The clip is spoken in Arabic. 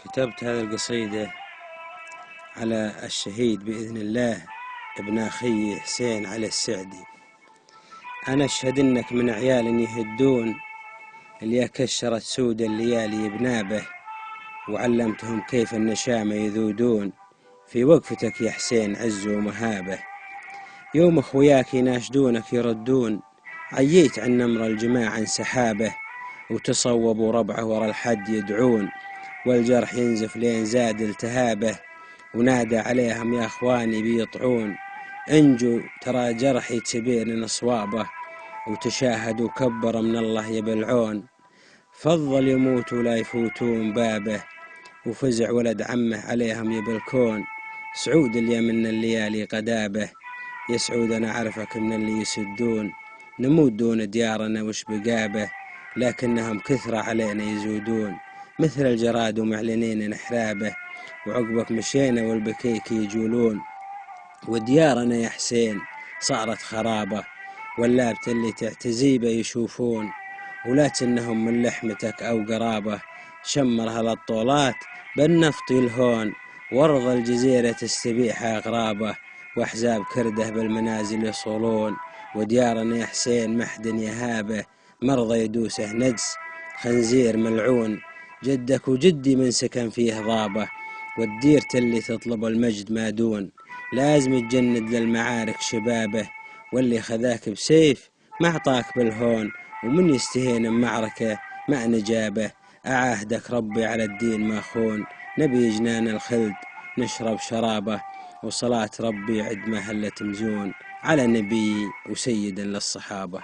كتبت هذه القصيدة على الشهيد بإذن الله ابن أخي حسين علي السعدي. أنا أشهد إنك من عيال يهدون اللي كشرت سود الليالي بنابه، وعلمتهم كيف النشامة يذودون في وقفتك يا حسين عز ومهابه. يوم أخوياك يناشدونك يردون، عييت عن نمر الجماع انسحابه، وتصوبوا ربعه ورا الحد يدعون، والجرح ينزف لين زاد التهابه. ونادى عليهم يا اخواني بيطعون، انجوا ترى جرحي تبين اصوابه، وتشاهدوا كبر من الله يبلعون. فضل يموت ولا يفوتون بابه، وفزع ولد عمه عليهم يبلكون. سعود اللي من الليالي قدابه، يا سعود انا اعرفك من اللي يسدون. نموت دون ديارنا وش بقابه، لكنهم كثرة علينا يزودون. مثل الجراد ومعلنين نحرابه، وعقبك مشينا والبكيك يجولون. وديارنا يا حسين صارت خرابة، واللابت اللي تعتزيبه يشوفون. ولكنهم من لحمتك أو قرابة، شمر هالطولات بالنفط يلهون. وارض الجزيرة تستبيح أغرابه، وأحزاب كرده بالمنازل يصولون. وديارنا يا حسين محدن يهابه، مرضى يدوسه نجس خنزير ملعون. جدك وجدي من سكن فيه ضابه، والديرة اللي تطلب المجد ما دون. لازم تجند للمعارك شبابه، واللي خذاك بسيف ما اعطاك بالهون. ومن يستهين بمعركة ما نجابه، أعاهدك ربي على الدين ما خون. نبي جنان الخلد نشرب شرابه، وصلاة ربي عد ما هلت مزون على نبي وسيد للصحابة.